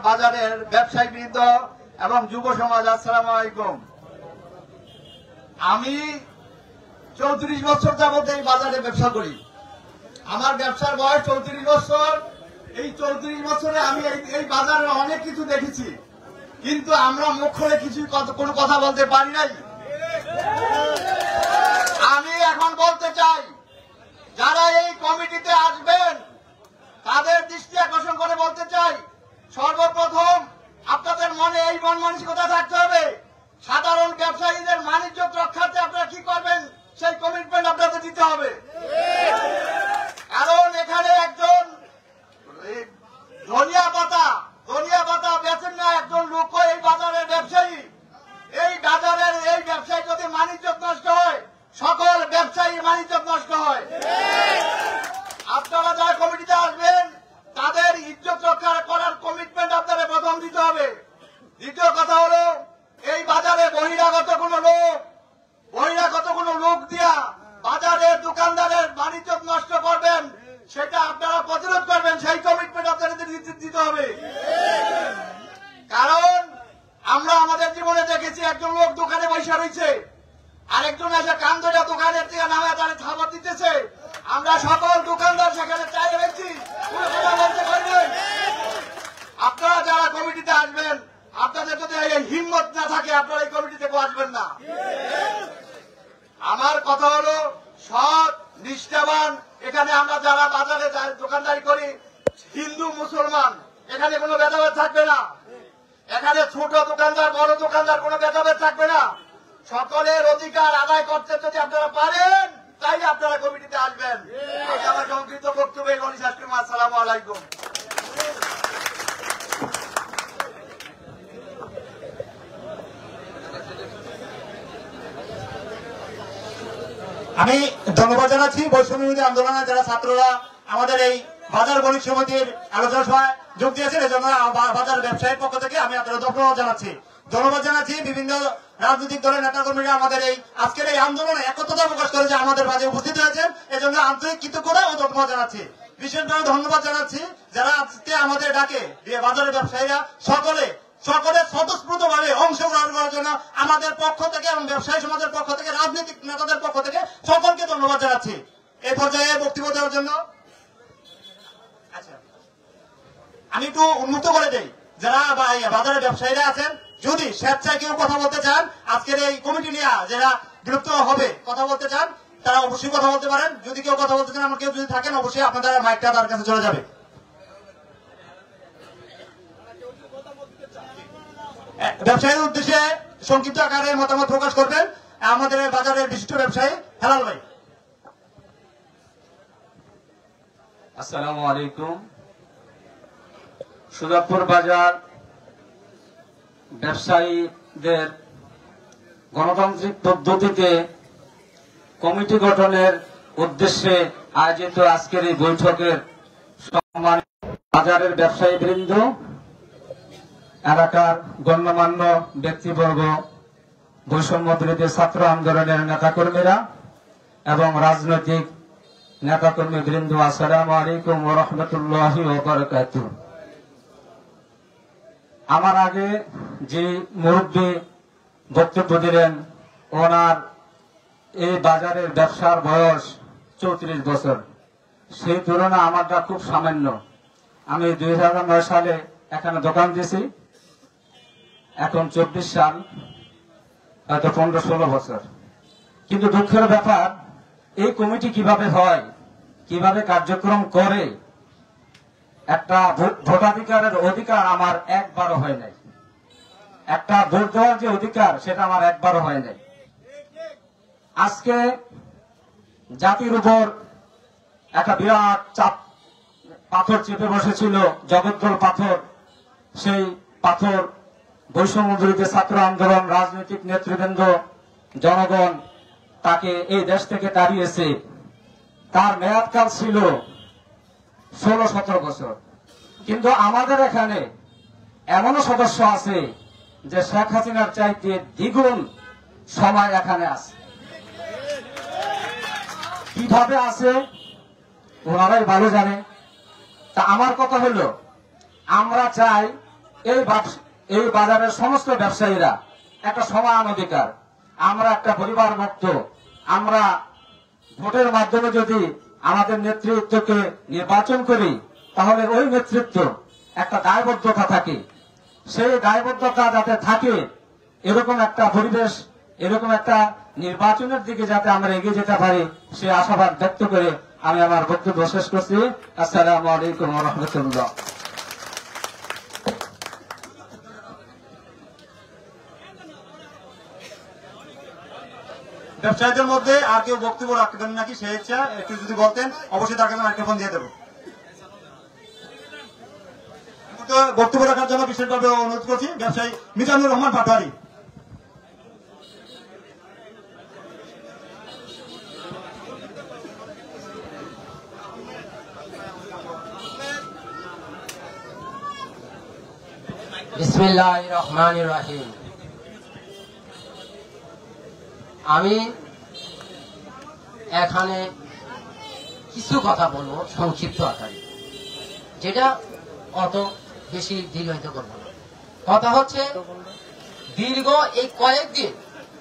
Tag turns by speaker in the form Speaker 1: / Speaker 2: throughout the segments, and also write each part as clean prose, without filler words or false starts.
Speaker 1: বাজারের ব্যবসায়ীবৃন্দ এবং যুব সমাজ, আসসালামু আলাইকুম। আমি 34 বছর যাবত এই বাজারে ব্যবসা করি। আমার ব্যবসার বয়স 34 বছর। এই 34 বছরে আমি এই বাজারে অনেক কিছু দেখেছি, কিন্তু আমরা মুখ খুলে কোনো কথা বলতে পারি নাই। আমি এখন বলতে চাই, যারা এই কমিটিতে আসবেন তাদের দৃষ্টি আকর্ষণ করে বলতে চাই, সর্বপ্রথম আপনাদের মনে এই মন মানসিকতা থাকতে হবে, সাধারণ ব্যবসায়ীদের বাণিজ্য রক্ষার্থে আপনারা কি করবেন সেই কমিটমেন্ট আপনাদের দিতে হবে। কারণ এখানে একজন ধনিয়া পাতা বেচেন না একজন লোক এই বাজারের ব্যবসায়ী। এই বাজারের এই ব্যবসায়ী যদি বাণিজ্য নষ্ট হয়, সকল ব্যবসায়ী বাণিজ্য নষ্ট হয়। আপনারা যারা কমিটিতে আসবেন তাদের ইজ্জত রক্ষা করার কমিটমেন্ট আপনাদের প্রথম দিতে হবে। দ্বিতীয় কথা হলো, এই বাজারে বহিরাগত কোনো লোক দিয়া বাজারের দোকানদারের বাণিজ্য নষ্ট করবেন, সেটা আপনারা প্রতিরোধ করবেন, সেই কমিটমেন্ট আপনাদের দিতে হবে। কারণ আমরা আমাদের জীবনে দেখেছি, একজন লোক দোকানে বসে রয়েছে, আরেকজন এসে কান ধরে দোকানের থেকে নামে তারা খাবার দিতেছে। আমরা সকল দোকানদার সেখানে চাই রয়েছি, কোনো কথা বলতে পারবেন। আপনারা যারা কমিটিতে আসবেন, আপনাদের যদি এই হিম্মত না থাকে, আপনারা এই কমিটিতে আসবেন না। আমার কথা হলো, সৎ নিষ্ঠাবান, এখানে আমরা যারা বাজারে দোকানদারি করি, হিন্দু মুসলমান এখানে কোনো ভেদাভেদ থাকবে না। এখানে ছোট দোকানদার বড় দোকানদার কোনো ভেদাভেদ থাকবে না। সকলের অধিকার আদায় করতে যদি আপনারা পারেন, তাই আপনারা কমিটিতে আসবেন। আমার সংক্ষিপ্ত বক্তব্য গণেশ আসলাম। আসসালামু আলাইকুম।
Speaker 2: আমি ধন্যবাদ জানাচ্ছি বৈষম্য বিরোধী আন্দোলনের যারা ছাত্ররা আমাদের এই বাজার বণিক সমিতির আলোচনা সভায় যোগ দিয়েছেন। এই জন্য বাজার ব্যবসায়ীর পক্ষ থেকে আমি আপনাদের ধন্যবাদ জানাচ্ছি। বিভিন্ন রাজনৈতিক দলের নেতাকর্মীরা আমাদের এই আজকের এই আন্দোলনে একত্রতা প্রকাশ করে যে আমাদের মাঝে উপস্থিত হয়েছেন, এজন্য আন্তরিক কৃতজ্ঞতা ও ধন্যবাদ জানাচ্ছি। বিশেষভাবে ধন্যবাদ জানাচ্ছি যারা আজকে আমাদের ডাকে বাজারের ব্যবসায়ীরা সকলে স্বতঃস্ফূর্ত ভাবে অংশগ্রহণ করার জন্য আমাদের পক্ষ থেকে এবং ব্যবসায়ী সমাজের পক্ষ থেকে, রাজনৈতিক নেতাদের পক্ষ থেকে সকলকে ধন্যবাদ জানাচ্ছি। এই পর্যায়ে বক্তব্য দেওয়ার জন্য আমি একটু উন্মুক্ত করে দেই, যারা বাজারের ব্যবসায়ীরা আছেন, যদি স্বেচ্ছায় কেউ কথা বলতে চান, আজকের এই কমিটি নিয়ে যারা বিরক্ত হবে কথা বলতে চান, তারা অবশ্যই কথা বলতে পারেন। যদি কেউ কথা বলতে চান, আমার কেউ যদি থাকেন, অবশ্যই আপনাদের মাইকটা তার কাছে চলে যাবে। ব্যবসায়ীর উদ্দেশ্যে সংক্ষিপ্ত আকারে মতামত প্রকাশ করবেন আমাদের বাজারের বিশিষ্ট ব্যবসায়ী হেলাল ভাই।
Speaker 3: আসসালামু আলাইকুম। সুজাপুর বাজার ব্যবসায়ীদের গণতান্ত্রিক পদ্ধতিতে কমিটি গঠনের উদ্দেশ্যে আয়োজিত আজকের এই বৈঠকের সম্মানিত বাজারের ব্যবসায়ীবৃন্দ, এলাকার গণ্যমান্য ব্যক্তিবর্গ, বৈষম্য বিরোধী ছাত্র আন্দোলনের নেতাকর্মীরা এবং রাজনৈতিক নেতাকর্মী বৃন্দ, আসসালামু আলাইকুম ওয়া রাহমাতুল্লাহি ওয়া বারাকাতুহু। আমার আগে যে মুরব্বী বক্তব্য দিলেন, ওনার এই বাজারের ব্যবসার বয়স 34 বছর। সেই তুলনা আমারটা খুব সামান্য। আমি 2009 সালে এখানে দোকান দিয়েছি, এখন 24 সাল, হয়তো 15-16 বছর। কিন্তু দুঃখের ব্যাপার, এই কমিটি কিভাবে হয়, কিভাবে কার্যক্রম করে, একটা ভোটাধিকারের অধিকার আমার একবারও হয় নাই। একটা ভোট দেওয়ার যে অধিকার, সেটা আমার একবারও হয় নাই। আজকে জাতির উপর একটা বিরাট চাপ পাথর চেপে বসেছিল, জগদ্দল পাথর। সেই পাথর বৈষম্য বিরোধী ছাত্র আন্দোলন, রাজনৈতিক নেতৃবৃন্দ, জনগণ তাকে এই দেশ থেকে তাড়িয়েছে। তার মেয়াদকাল ছিল 16-17 বছর। কিন্তু আমাদের এখানে এমনও সদস্য আছে যে শেখ হাসিনার চাইতে দ্বিগুণ সময় এখানে আছে। কিভাবে আছে ওনারাই ভালো জানে। তা আমার কথা হলো, আমরা চাই এই বাজারের সমস্ত ব্যবসায়ীরা একটা সমান অধিকার। আমরা একটা পরিবার মুক্ত। আমরা ভোটের মাধ্যমে যদি আমাদের নেতৃত্বকে নির্বাচন করি, তাহলে ওই নেতৃত্ব একটা দায়বদ্ধতা থাকে। সেই দায়বদ্ধতা যাতে থাকে, এরকম একটা পরিবেশ, এরকম একটা নির্বাচনের দিকে যাতে আমরা এগিয়ে যেতে পারি, সে আশাবাদ ব্যক্ত করে আমি আমার বক্তব্য শেষ করছি। আসসালামু আলাইকুম ওয়া রাহমাতুল্লাহ।
Speaker 2: ব্যবসায়ীদের মধ্যে আর কেউ বক্তব্য রাখবেন নাকি সে ইচ্ছা একটু যদি বলতেন, অবশ্যই তার কাছে মাইক্রোফোন দিয়ে দেবো। বক্তব্য রাখার জন্য বিশেষভাবে অনুরোধ করছি ব্যবসায়ী মিজানুর রহমান পাটোয়ারি।
Speaker 4: বিসমিল্লাহির রহমানির রহিম। আমি এখানে কিছু কথা বলবো সংক্ষিপ্ত আকারে, যেটা অত বেশি দীর্ঘায়িত করবো না। কথা হচ্ছে, দীর্ঘ এই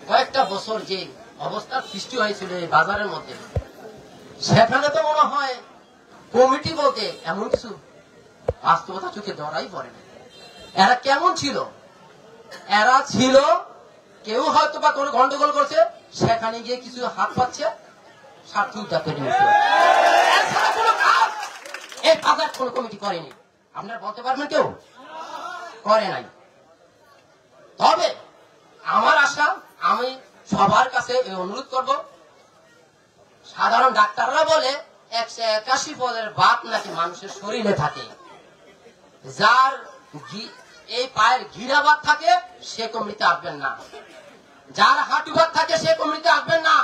Speaker 4: কয়েকটা বছর যে অবস্থার সৃষ্টি হয়েছিল এই বাজারের মধ্যে, সেখানে তো মনে হয় কমিটি বলতে এমন কিছু বাস্তবতা চোখে ধরাই পড়ে না। এরা কেমন ছিল? এরা ছিল, কেউ হয়তো বা কোনো গন্ডগোল করছে, সেখানে গিয়ে কিছু হাত পাচ্ছে, স্বার্থ উদ্ধার করে নিচ্ছে। এছাড়া কোনো কাজ এই বাজার কোন কমিটি করেনি। আপনারা বলতে পারবেন কেউ করে নাই? তবে আমার আশা, আমি সবার কাছে এই অনুরোধ করব, সাধারণ ডাক্তাররা বলে 181 পদের বাত নাকি মানুষের শরীরে থাকে। যার এই পায়ের ঘিরাবাত থাকে সে কমিটিতে আসবেন না, যার হাঁটুবাত থাকে সে কমিটিতে আসবেন না,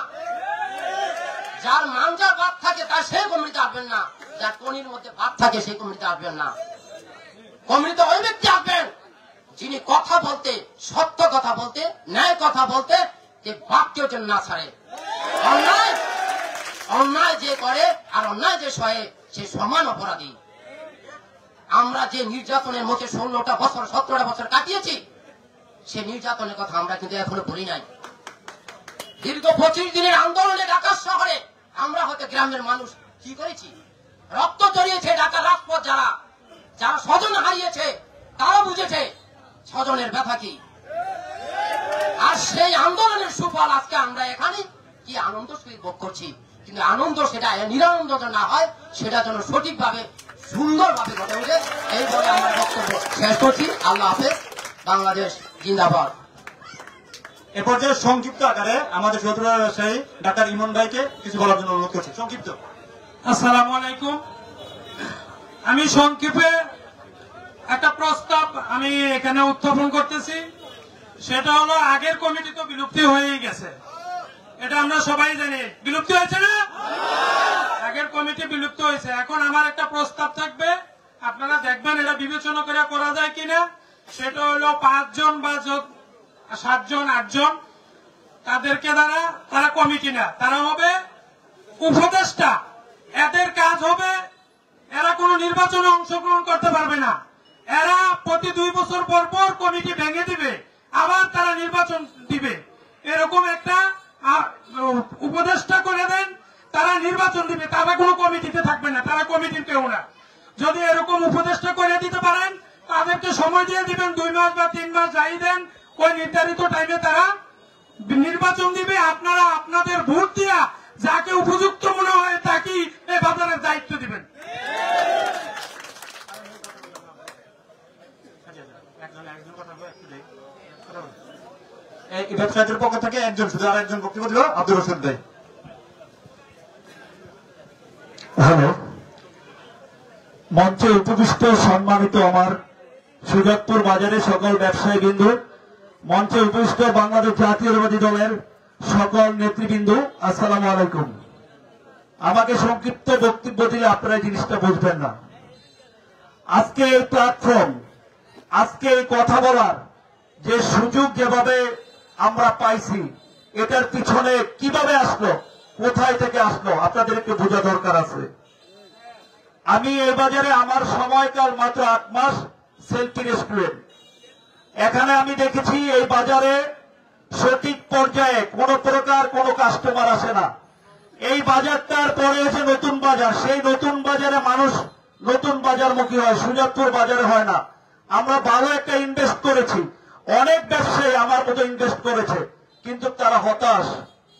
Speaker 4: যার মাঞ্জার বাত থাকে তার সে কমিটিতে আসবেন না, যার কনির মধ্যে বাত থাকে সেই কমিটিতে আসবেন না। কমিটিতে ওই ব্যক্তি আসবেন যিনি কথা বলতে, সত্য কথা বলতে, ন্যায় কথা বলতে, যে বাক্যের জন্য না ছাড়ে। অন্যায় যে করে আর অন্যায় যে সহে সে সমান অপরাধী। আমরা যে নির্যাতনের মুখে 16টা বছর 17টা বছর কাটিয়েছি, সে নির্যাতনের কথা আমরা কিন্তু এখনো ভুলি নাই। দীর্ঘ 25 দিনের আন্দোলনে ঢাকা শহরে আমরা হয়তো গ্রামের মানুষ কি করেছি, রক্ত জড়িয়েছে ঢাকার রাজপথ। যারা স্বজন হারিয়েছে তারা বুঝেছে স্বজনের ব্যথা কি। আর সেই আন্দোলনের সুফল আজকে আমরা এখানে কি আনন্দ সহিত ভোগ করছি। কিন্তু আনন্দ সেটা নিরানন্দ না হয়, সেটা যেন সঠিকভাবে সুন্দরভাবে গড়ে ওঠে, এই বলে আমার বক্তব্য শেষ করছি। আল্লাহ হাফেজ। বাংলাদেশ জিন্দাবাদ।
Speaker 2: এ পর্যায়ে সংক্ষিপ্ত আকারে আমাদের সৌত্র ব্যবসায়ী ডাক্তার ইমন ভাইকে কিছু বলার জন্য অনুরোধ করছি। সংক্ষিপ্ত।
Speaker 5: আসসালামু আলাইকুম। আমি সংক্ষেপে একটা প্রস্তাব আমি এখানে উত্থাপন করতেছি। সেটা হলো, আগের কমিটি তো বিলুপ্তি হয়েই গেছে, এটা আমরা সবাই জানি। বিলুপ্তি হয়েছে না? আগের কমিটি বিলুপ্ত হয়েছে। এখন আমার একটা প্রস্তাব থাকবে, আপনারা দেখবেন এটা বিবেচনা করে করা যায় কিনা। সেটা হলো 5 জন বা 7 জন 8 জন, তাদেরকে তারা কমিটি না, তারা হবে উপদেষ্টা। এদের কাজ হবে, এরা কোনো নির্বাচনে অংশগ্রহণ করতে পারবে না। এরা প্রতি 2 বছর পর পর কমিটি ভেঙে দিবে, আবার তারা নির্বাচন দিবে। এরকম একটা উপদেষ্টা করে দেন, তারা নির্বাচন দিবে, তারা কোনো কমিটিতে থাকবে না, তারা কমিটির কেউ না। যদি এরকম উপদেষ্টা করে দিতে পারেন, তাদেরকে সময় দিয়ে দিবেন 2 মাস বা 3 মাস, যাই দেন, ওই নির্ধারিত টাইমে তারা নির্বাচন দিবে। আপনারা আপনাদের ভোট দিয়া যাকে উপযুক্ত মনে হয় তাকেই এই বাজারের দায়িত্ব দিবেন।
Speaker 2: এই ব্যবসায়ীদের পক্ষ থেকে একজন, শুধু আর একজন বক্তব্য দিল, আব্দুর রশিদ ভাই।
Speaker 6: হ্যালো, মঞ্চে উপবিষ্ট সম্মানিত আমার সুজাতপুর বাজারের সকল ব্যবসায়ী বিন্দু, মঞ্চে উপবিষ্ট বাংলাদেশ জাতীয়তাবাদী দলের সকল নেতৃবৃন্দ, আসসালামু আলাইকুম। আমাকে সংক্ষিপ্ত বক্তব্য দিলে আপনারা এই জিনিসটা বুঝবেন না। আজকে এই প্ল্যাটফর্ম, আজকে এই কথা বলার যে সুযোগ যেভাবে আমরা পাইছি, এটার পিছনে কিভাবে আসলো, কোথায় থেকে আসলো, আপনাদের একটু বোঝা দরকার আছে। আমি এই বাজারে আমার সময়কাল মাত্র 8 মাস সেলফি রেস্টুরেন্ট। এখানে আমি দেখেছি এই বাজারে সঠিক পর্যায়ে কোন প্রকার কোন কাস্টমার আসে না। এই বাজারটার পরে হচ্ছে নতুন বাজার, সেই নতুন বাজারে মানুষ নতুন বাজারমুখী হয়, সুজাতপুর বাজারে হয় না। আমরা ভালো একটা ইনভেস্ট করেছি, অনেক ব্যবসায়ী আমার মতো ইনভেস্ট করেছে, কিন্তু তারা হতাশ।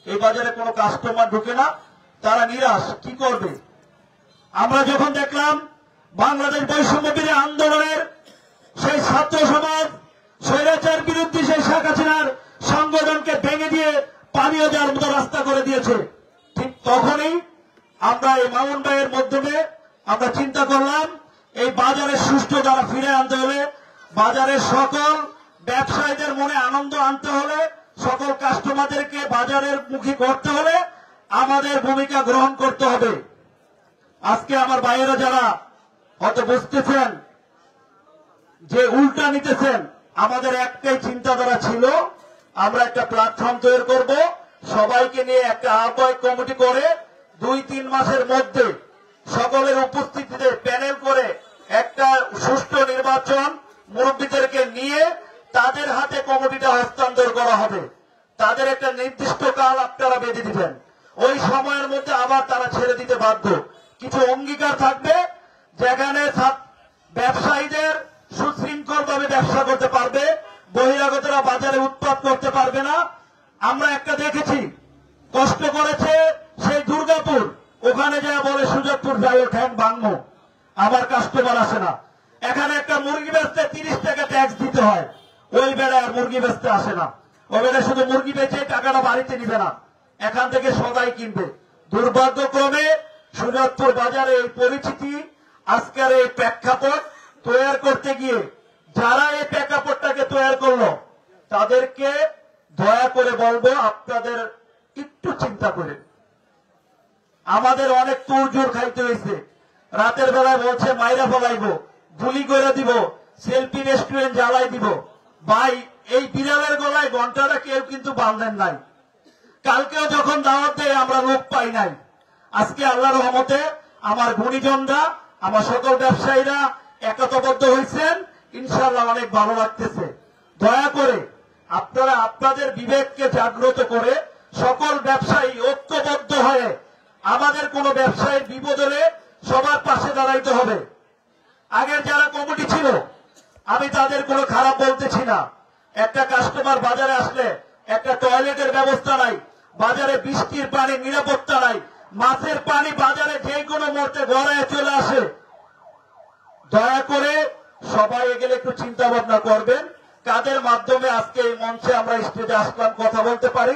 Speaker 6: এই বাজারে কোনো কাস্টমার ঢুকে না, তারা নিরাশ। কি করবে? আমরা যখন দেখলাম বাংলাদেশ বৈষম্যবিরোধী আন্দোলনের সেই ছাত্র সমাজ স্বৈরাচার বিরুদ্ধে সেই শেখ হাসিনার সংগঠনকে ভেঙে দিয়ে পানীয় জলের মতো রাস্তা করে দিয়েছে, ঠিক তখনই আমরা এই মামুন ভাইয়ের মাধ্যমে আমরা চিন্তা করলাম এই বাজারের সুষ্ঠু দ্বারা ফিরে আনতে হলে, বাজারের সকল ব্যবসায়ীদের মনে আনন্দ আনতে হলে, সকল কাস্টমারদেরকে বাজারের মুখী করতে হলে আমাদের ভূমিকা গ্রহণ করতে হবে। আজকে আমার ভাইয়েরা যারা হয়তো বুঝতেছেন যে উল্টা নিতেছেন, আমাদের একটাই চিন্তাধারা ছিল, আমরা একটা প্ল্যাটফর্ম তৈরি করব, সবাইকে নিয়ে একটা আহ্বায়ক কমিটি করে 2-3 মাসের মধ্যে সকলের উপস্থিতিতে প্যানেল করে একটা সুষ্ঠু নির্বাচন মুরব্বীদেরকে নিয়ে তাদের হাতে কমিটিটা হস্তান্তর করা হবে। তাদের একটা নির্দিষ্ট কাল আপনারা বেঁধে দিবেন, ওই সময়ের মধ্যে আবার তারা ছেড়ে দিতে বাধ্য। কিছু অঙ্গীকার থাকবে যেখানে ব্যবসায়ীদের সুশৃঙ্খল ভাবে ব্যবসা করতে পারবে, বহিরাগতরা বাজারে উৎপাদ করতে পারবে না। আমরা একটা দেখেছি, কষ্ট করেছে সেই দুর্গাপুর, ওখানে যা বলে সুজাতপুর যাই ঠ্যাং ভাঙবো, আমার কাস্টমার আসে না। এখানে একটা মুরগি বেচতে 30 টাকা ট্যাক্স দিতে হয়, ওই বেড়ায় আর মুরগি বেচতে আসে না। ওই বেড়ায় শুধু মুরগি বেচে টাকাটা বাড়িতে নিবে না, এখান থেকে সবাই কিনবে। দুর্ভাগ্যক্রমে সুজাতপুর বাজারে এই পরিচিতি, আজকের এই প্রেক্ষাপট তৈরি করতে গিয়ে যারা এই প্রেক্ষাপটটাকে তৈরি করলো তাদেরকে দয়া করে বলবো আপনাদের একটু চিন্তা করে। আমাদের অনেক তোড়জোড় খাইতে হয়েছে, রাতের বেলায় বলছে মাইরা ফলাইব, গুলি করে দিব, সেলফি রেস্টুরেন্ট জ্বালাই দিব। ভাই, এই বিড়ালের গলায় ঘন্টাটা কেউ কিন্তু বাঁধেন নাই। কালকেও যখন দাওয়াত দেয় আমরা লোক পাই নাই। আজকে আল্লাহর রহমতে আমার গুণীজনরা, আমার সকল ব্যবসায়ীরা একতাবদ্ধ হয়েছেন, ইনশাআল্লাহ অনেক ভালো লাগতেছে। দয়া করে আপনারা আপনাদের বিবেককে জাগ্রত করে সকল ব্যবসায়ী ঐক্যবদ্ধ হয়ে আমাদের কোন ব্যবসায়ীর বিপদ হলে সবার পাশে দাঁড়াইতে হবে। আগের যারা কমিটি ছিল আমি তাদের কোনো খারাপ বলতেছি না। একটা কাস্টমার বাজারে আসলে একটা টয়লেটের ব্যবস্থা নাই, বাজারে বৃষ্টির পানি নিরাপত্তা নাই, মাছের পানি বাজারে যে কোনো মুহূর্তে গড়ায় চলে আসে। দয়া করে সবাই এগুলো একটু চিন্তা ভাবনা করবেন, কাদের মাধ্যমে আজকে এই মঞ্চে আমরা স্টেজে আসলাম, কথা বলতে পারি।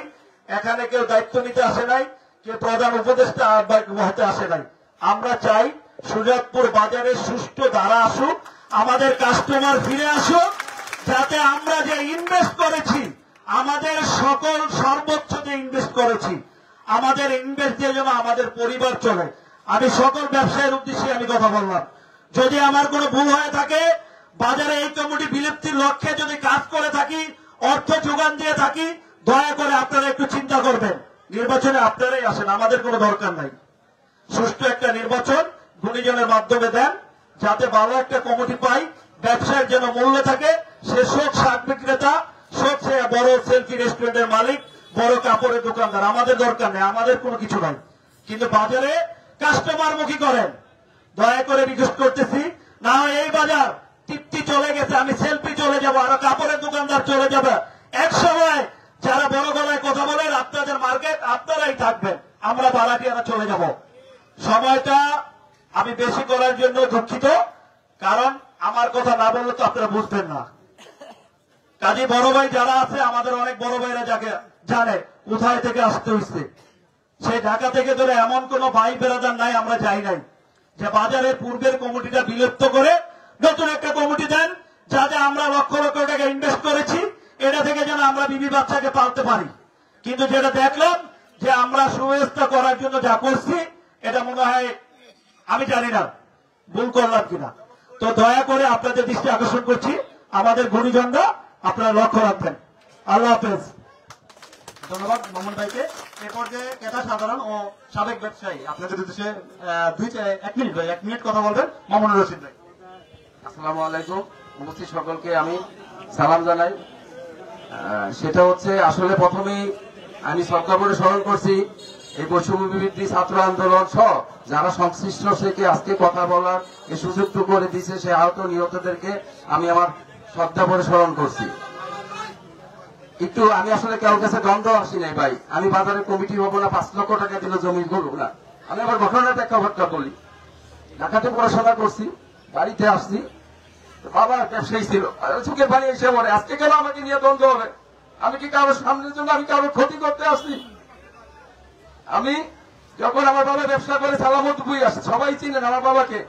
Speaker 6: এখানে কেউ দায়িত্ব নিতে আসে নাই, কেউ প্রধান উপদেষ্টা আহ্বায়ক হতে আসে নাই। আমরা চাই সুজাতপুর বাজারে সুষ্ঠু ধারা আসুক, আমাদের কাস্টমার ফিরে আসুক, যাতে আমরা যে ইনভেস্ট করেছি, আমাদের সকল সর্বোচ্চ যে ইনভেস্ট করেছি, আমাদের ইনভেস্ট দিয়ে যেন আমাদের পরিবার চলে। আমি সকল ব্যবসায়ের উদ্দেশ্যে আমি কথা বললাম। যদি আমার কোনো ভুল হয়ে থাকে, বাজারে এই কমিটি বিলুপ্তির লক্ষ্যে যদি কাজ করে থাকি, অর্থ যোগান দিয়ে থাকি, দয়া করে আপনারা একটু চিন্তা করবেন। নির্বাচনে আপনারাই আসেন, আমাদের কোনো দরকার নাই। সুষ্ঠু একটা নির্বাচন গুণীজনের মাধ্যমে দেন, যাতে ভালো একটা কমিটি পাই, ব্যবসায়ের যেন মূল্য থাকে। সে শোক শাক বিক্রেতা, শোক সে বড় সেলফি রেস্টুরেন্টের মালিক, বড় কাপড়ের দোকানদার, আমাদের দরকার নেই, আমাদের কোনো কিছু নাই। কিন্তু বাজারে কাস্টমার মুখী করেন, দয়া করে রিকোয়েস্ট করতেছি। না হয় এই বাজার তৃপ্তি চলে গেছে, আমি সেলফি চলে যাব, আরো কাপড়ের দোকানদার চলে যাবে। এক সময় যারা বড় গলায় কথা বলেন, আপনাদের মার্কেট আপনারাই থাকবেন, আমরা ভাড়াটিয়ারা চলে যাব। সময়টা আমি বেশি করার জন্য দুঃখিত, কারণ আমার কথা না বললে তো আপনারা বুঝবেন না। কাজে বড় ভাই যারা আছে, আমাদের অনেক বড় ভাইরা যাকে জানে কোথায় থেকে আসতে হচ্ছে। সেই ঢাকা থেকে ধরে এমন কোন ভাই বেরাদার নাই আমরা যাই নাই যে বাজারের পূর্বের কমিটিটা বিলুপ্ত করে নতুন একটা কমিটি দেন, যাতে আমরা লক্ষ লক্ষ টাকা ইনভেস্ট করেছি, এটা থেকে যেন আমরা বিবি বাচ্চাকে পালতে পারি। কিন্তু যেটা দেখলাম যে আমরা সুব্যবস্থা করার জন্য যা করছি, এটা মনে হয় আমি জানি না ভুল করলাম কিনা। তো দয়া করে আপনাদের দৃষ্টি আকর্ষণ করছি, আমাদের গুণীজনরা আপনারা লক্ষ্য রাখবেন। আল্লাহ হাফেজ।
Speaker 2: ধন্যবাদ মামুন ভাইকে। এ পর্যায়ে ক্রেতা সাধারণ ও সাবেক ব্যবসায়ী আপনাদের উদ্দেশ্যে 1 মিনিট কথা বলবেন মামুনুর রশিদ ভাই।
Speaker 1: আসসালামু আলাইকুম।
Speaker 7: উপস্থিত সকলকে আমি সালাম জানাই। সেটা হচ্ছে আসলে প্রথমেই আমি শ্রদ্ধা করে স্মরণ করছি এই বৈষম্য বিরোধী ছাত্র আন্দোলন সহ যারা সংশ্লিষ্ট থেকে আজকে কথা বলার এই সুযোগটুকু করে দিয়েছে সে আহত নিহতদেরকে আমি আমার শ্রদ্ধা করে স্মরণ করছি। একটু আমি আসলে কারোর কাছে দ্বন্দ্ব আসি নাই ভাই, আমি বাজারে কমিটি হবো না, 5 লক্ষ টাকা দিলে জমি করবো না। আমি আবার ঘটনার প্রেক্ষাপটটা বলি। ঢাকাতে পড়াশোনা করছি, বাড়িতে আসছি, বাবা ব্যবসায়ী ছিল, চোখের পানি এসে পড়ে আজকে কেন আমাকে নিয়ে দ্বন্দ্ব হবে? আমি কি কারোর সামনের জন্য আমি কারোর ক্ষতি করতে আসছি? আমি যখন আমার বাবা ব্যবসা করে সালামত বুই আসে, সবাই চিনেন আমার বাবাকে।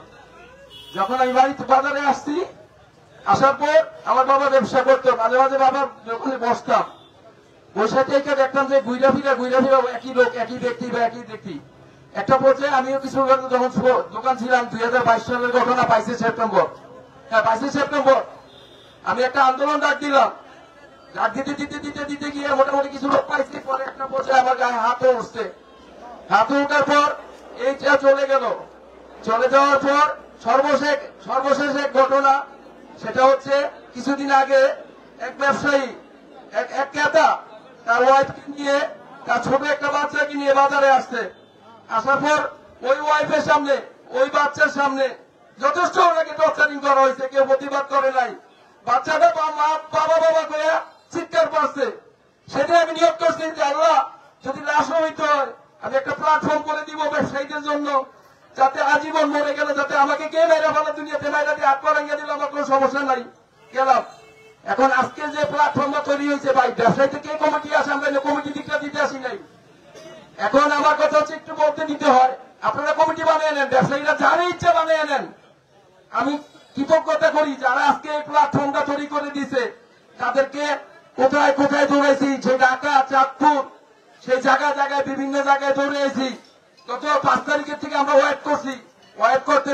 Speaker 7: যখন আমি বাড়িতে বাজারে আসছি, আসার পর আমার বাবা ব্যবসা করতো, মাঝে মাঝে বাবা যখন বসতাম বসে থেকে দেখতাম যে ঘুরা ফিরা একই লোক, একই ব্যক্তি বা একই ব্যক্তি। একটা পর্যায়ে আমিও কিছু যখন দোকান ছিলাম 2022 সালের ঘটনা, 22 সেপ্টেম্বর, হ্যাঁ 22 সেপ্টেম্বর আমি একটা আন্দোলন ডাক দিলাম। ডাক দিতে গিয়ে মোটামুটি কিছু লোক পাইছি, পরে একটা পর্যায়ে আমার গায়ে হাতও উঠছে। হাতে উঠার পর এইটা চলে গেল। চলে যাওয়ার পর সর্বশেষ এক ঘটনা, সেটা হচ্ছে কিছুদিন আগে এক ব্যবসায়ী এক ক্রেতা তার ওয়াইফকে নিয়ে, তার ছোট একটা বাচ্চাকে নিয়ে বাজারে আসছে। আসার পর ওই ওয়াইফের সামনে, ওই বাচ্চার সামনে যথেষ্ট ওনাকে টর্চারিং করা হয়েছে, কেউ প্রতিবাদ করে নাই। বাচ্চাটা বাবা করে চিৎকার করছে। সেটাই আমি নিয়োগ করছি যে আল্লাহ যদি লাশ হইতে হয় আমি একটা প্ল্যাটফর্ম করে দিব ব্যবসায়ীদের জন্য, যাতে আজীবন মরে গেলে যাতে আমাকে কে মেরে ফেলে, দুনিয়াতে মাইরা দিয়ে হাত পা ভেঙে দিলে আমার কোনো সমস্যা নাই, গেলাম। এখন আজকে যে প্ল্যাটফর্মটা তৈরি হয়েছে ভাই, ব্যবসায়ীতে কে কমিটি আসে, আমরা কমিটি দিকটা দিতে আসি নাই। এখন আমার কথা হচ্ছে একটু বলতে দিতে হয়, আপনারা কমিটি বানিয়ে নেন, ব্যবসায়ীরা যারা ইচ্ছা বানিয়ে নেন। আমি কৃতজ্ঞতা করি যারা আজকে এই প্ল্যাটফর্মটা তৈরি করে দিয়েছে, তাদেরকে কোথায় কোথায় দৌড়াইছি, সেই ঢাকা, চাঁদপুর, সেই জায়গায় বিভিন্ন জায়গায় দৌড়েছি। গত 5 তারিখের থেকে আমরা ওয়েট করছি। ওয়েট করতে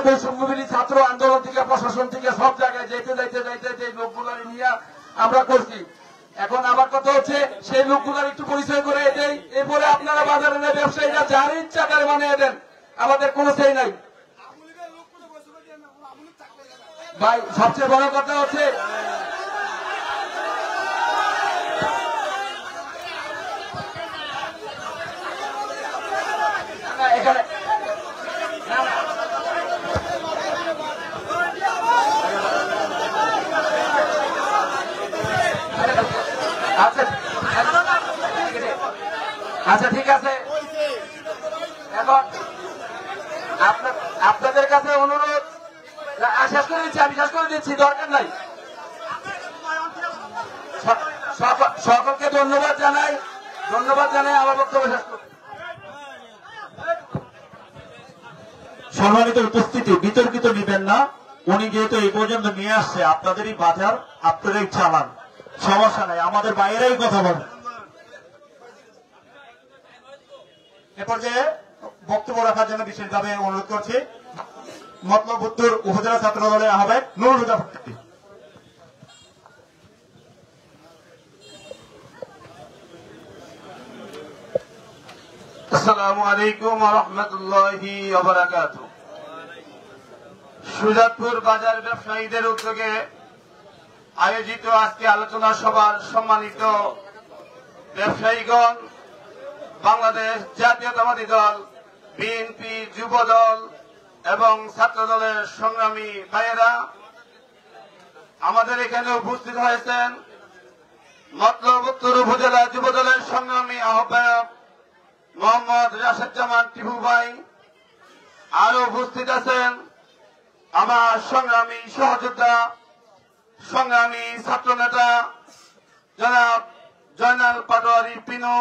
Speaker 7: বৈষম্যবিরোধী ছাত্র আন্দোলন থেকে, প্রশাসন থেকে সব জায়গায় যাইতে এই লোকগুলো নিয়ে আমরা করছি। এখন আমার কথা হচ্ছে সেই লোকগুলার একটু পরিচয় করে দেই, এরপরে আপনারা বাজারে ব্যবসায়ীরা যার ইচ্ছা করে বানিয়ে দেন, আমাদের কোনো সেই নাই ভাই। সবচেয়ে বড় কথা হচ্ছে এখানে আচ্ছা ঠিক আছে। এখন আপনাদের কাছে অনুরোধ, শেষ করে দিচ্ছি, আমি শেষ করে দিচ্ছি, দরকার নাই। সকলকে ধন্যবাদ জানাই আমার বক্তব্য শেষ করছি।
Speaker 6: সম্মানিত উপস্থিতি, বিতর্কিত নিবেন না। উনি যেহেতু এই পর্যন্ত নিয়ে আসছে, আপনাদেরই বাজার, আপনারাই চালান, সমস্যা নাই, আমাদের বাইরেই কথা বলেন।
Speaker 2: এ পর্যায়ে বক্তব্য রাখার জন্য বিশেষভাবে অনুরোধ করছি মতলব উত্তর উপজেলা ছাত্র দলের আহ্বায়ক নুরুল হুদা ফকির।
Speaker 1: আসসালামু আলাইকুম ওয়া রাহমাতুল্লাহি ওয়া বারাকাতুহু। সুজাতপুর বাজার ব্যবসায়ীদের উদ্যোগে আয়োজিত আজকে আলোচনা সভার সম্মানিত ব্যবসায়ীগণ, বাংলাদেশ জাতীয়তাবাদী দল, বিএনপি, যুব দল এবং ছাত্র দলের সংগ্রামী ভাইয়েরা, আমাদের এখানে উপস্থিত হয়েছেন মতলব উত্তর উপজেলা যুব দলের সংগ্রামী আহ্বায়ক মোহাম্মদ রাশেদ জামান টিপু ভাই। আরো উপস্থিত আছেন আমার সংগ্রামী সহযোদ্ধা, সংগ্রামী ছাত্র নেতা জনাব জয়নাল পাটোয়ারি পিনু,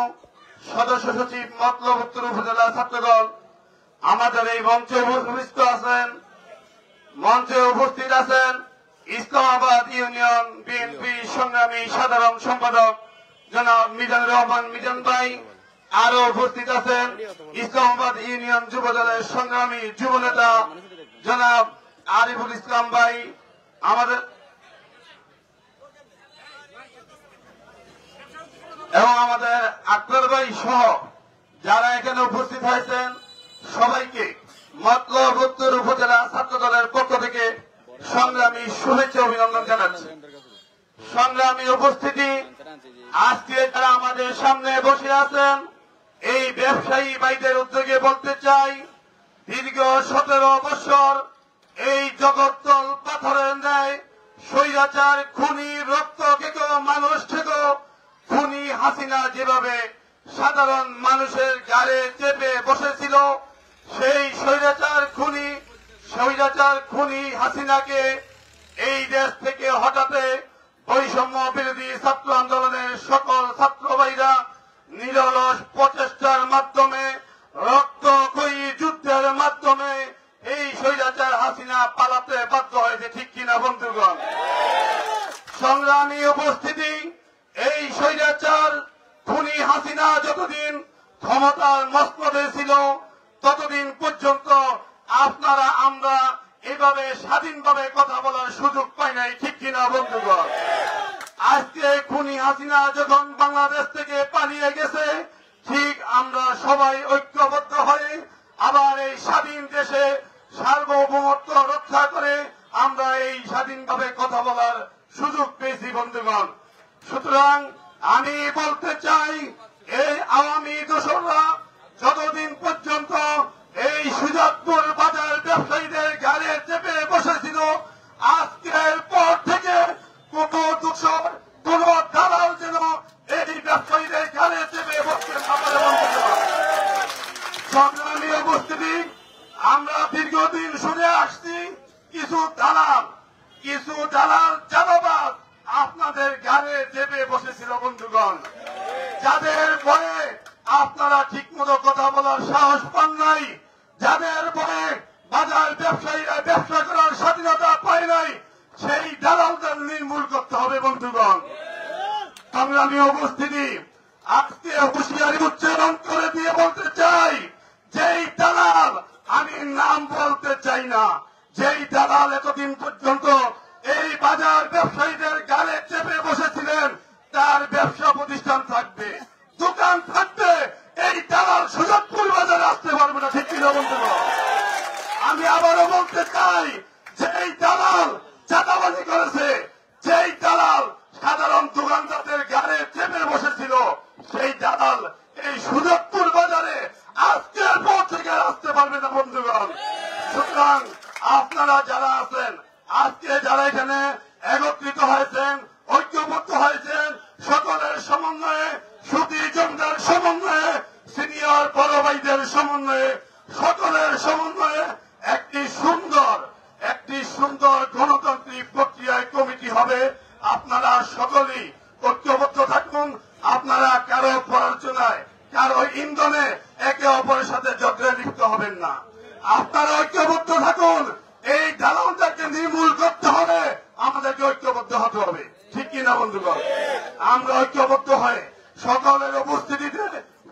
Speaker 1: সদস্য সচিব মতলব উত্তর উপজেলা ছাত্রদল। আমাদের এই মঞ্চে উপস্থিত আছেন ইসলামাবাদ ইউনিয়ন বিএনপি সংগ্রামী সাধারণ সম্পাদক জনাব মিজানুর রহমান মিজান ভাই। আরো উপস্থিত আছেন ইসলামাবাদ ইউনিয়ন যুব দলের সংগ্রামী যুব নেতা জনাব আরিফুল ইসলাম ভাই। আমাদের এবং আমাদের আক্তার ভাই সহ যারা এখানে উপস্থিত হয়েছেন, সবাইকে মতলব উত্তর উপজেলা ছাত্র দলের পক্ষ থেকে সংগ্রামী শুভেচ্ছা অভিনন্দন জানাচ্ছি। সংগ্রামী উপস্থিতি, আজকে যারা আমাদের সামনে বসে আছেন এই ব্যবসায়ী ভাইদের উদ্যোগে বলতে চাই, দীর্ঘ 17 বছর এই জগত্তল পাথরের ন্যায় স্বৈরাচার খুনি রক্ত খেকো মানুষ থেকো খুনি হাসিনা যেভাবে সাধারণ মানুষের গাড়ে চেপে বসেছিল, সেই স্বৈরাচার খুনি হাসিনাকে এই দেশ থেকে হটাতে বৈষম্য বিরোধী ছাত্র আন্দোলনের সকল ছাত্র ভাইরা নিরলস প্রচেষ্টার মাধ্যমে রক্তক্ষয়ী যুদ্ধের মাধ্যমে এই স্বৈরাচার হাসিনা পালাতে বাধ্য হয়েছে, ঠিক কিনা বন্ধুগণ? সংগ্রামী উপস্থিতি, এই স্বৈরাচার খুনি হাসিনা যতদিন ক্ষমতার মসনদে ছিল ততদিন পর্যন্ত আপনারা আমরা এভাবে স্বাধীনভাবে কথা বলার সুযোগ পাই নাই, ঠিক কিনা বন্ধুগণ? আজকে খুনি হাসিনা যখন বাংলাদেশ থেকে পালিয়ে গেছে, ঠিক আমরা সবাই ঐক্যবদ্ধ হয়ে আবার এই স্বাধীন দেশে সার্বভৌমত্ব রক্ষা করে আমরা এই স্বাধীনভাবে কথা বলার সুযোগ পেয়েছি বন্ধুগণ। সুতরাং আমি বলতে চাই, এই আওয়ামী দোসররা যতদিন পর্যন্ত এই সুজাতপুর বাজার ব্যবসায়ীদের গাড়ি চেপে বসেছিল, আজকের পর থেকে কোন দোসর কোন দালাল যেন এই ব্যবসায়ীদের গাড়ি চেপে বসতে না পারে বন্ধুগণ। সংগ্রামী উপস্থিতি, আমরা দীর্ঘদিন শুনে আসছি কিছু দালাল চাঁদাবাজ আপনাদের গাড়ে চেপে বসেছিল বন্ধুগণ, যাদের ভয়ে আপনারা ঠিক মতো কথা বলার সাহস পান নাই, যাদের ভয়ে বাজার ব্যবসায়ীরা ব্যবসা করার স্বাধীনতা পায় নাই, সেই দালালদের নির্মূল করতে হবে বন্ধুগণ। সংগ্রামী উপস্থিতি, আজকে হুঁশিয়ারি উচ্চারণ করে দিয়ে বলতে চাই, যেই দালাল, আমি নাম বলতে চাই না, যেই দালাল এতদিন পর্যন্ত এই বাজার ব্যবসায়ীদের গাড়ে চেপে বসেছিলেন, তার ব্যবসা প্রতিষ্ঠান থাকবে, দোকান থাকবে, এই দালাল সুজাতপুর বাজারে আসতে পারবে না, ঠিক কিনা বন্ধুগণ? আমি আবারও বলতে চাই, যেই দালাল চাঁদাবাজি করেছে, যেই দালাল সাধারণ দোকানদারদের গাড়ে চেপে বসেছিল, সেই দালাল এই সুজাতপুর বাজারে আজকের পর থেকে আসতে পারবে না বন্ধুগণ। সুতরাং আপনারা যারা আছেন, আজকে যারা এখানে একত্রিত হয়েছেন, ঐক্যবদ্ধ হয়েছেন, সকলের সমন্বয়ে, সুধী জনতার সমন্বয়ে, সিনিয়র বড় ভাইদের সমন্বয়ে, সকলের সমন্বয়ে একটি সুন্দর গণতান্ত্রিক প্রক্রিয়ায় কমিটি হবে। আপনারা সকলেই ঐক্যবদ্ধ থাকুন, আপনারা কারো পরালোচনায়, কারো ইন্ধনে একে অপরের সাথে ঝগড়ায় লিপ্ত হবেন না। আপনারা ঐক্যবদ্ধ থাকুন, এই দালালটাকে নির্মূল করতে হবে, আমাদেরকে ঐক্যবদ্ধ হতে হবে, ঠিক কিনা বন্ধুগণ? আমরা ঐক্যবদ্ধ হয়ে সকলের উপস্থিতিতে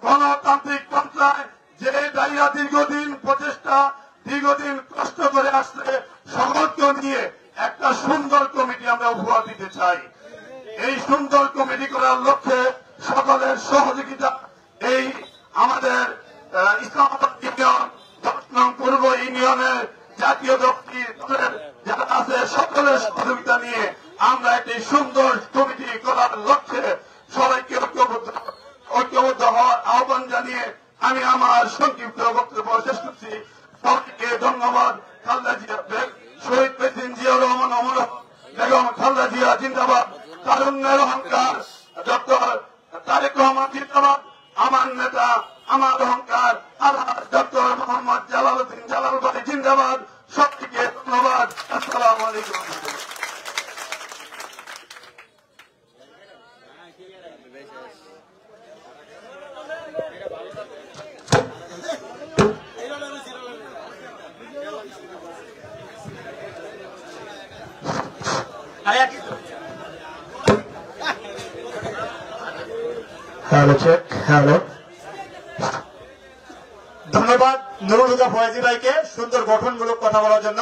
Speaker 1: গণতান্ত্রিক পন্থায় যে ভাইরা দীর্ঘদিন প্রচেষ্টা, দীর্ঘদিন কষ্ট করে আসছে, সকলকে নিয়ে একটা সুন্দর কমিটি আমরা উপহার দিতে চাই। এই সুন্দর কমিটি করার লক্ষ্যে সকলের সহযোগিতা, এই আমাদের ইসলামাবাদ ইউনিয়ন, 10 নং পূর্ব ইউনিয়নের জাতীয় দলের যারা আছে সকলের সহযোগিতা নিয়ে আমরা একটি সুন্দর কমিটি করার লক্ষ্যে সবাইকে ঐক্যবদ্ধ হওয়ার আহ্বান জানিয়ে আমি আমার সংক্ষিপ্ত বক্তব্য শেষ করছি। সবাইকে ধন্যবাদ। খালেদা জিয়া, শহীদ প্রেসিডেন্ট জিয়াউর রহমান অমর, বেগম খালেদা জিয়া জিন্দাবাদ, তারুণ্যের অহংকার ডক্টর তারেক রহমান জিন্দাবাদ, আমার নেতা, আমার অহংকার আলহাজ ডক্টর মোহাম্মদ জালালউদ্দিন জালাল ভাই জিন্দাবাদ। সবটিকে ধন্যবাদ। আসসালামু আলাইকুম।
Speaker 2: Hello check, hello. ধন্যবাদ নুরুল হুদা ফয়েজি ভাইকে সুন্দর গঠনমূলক কথা বলার জন্য।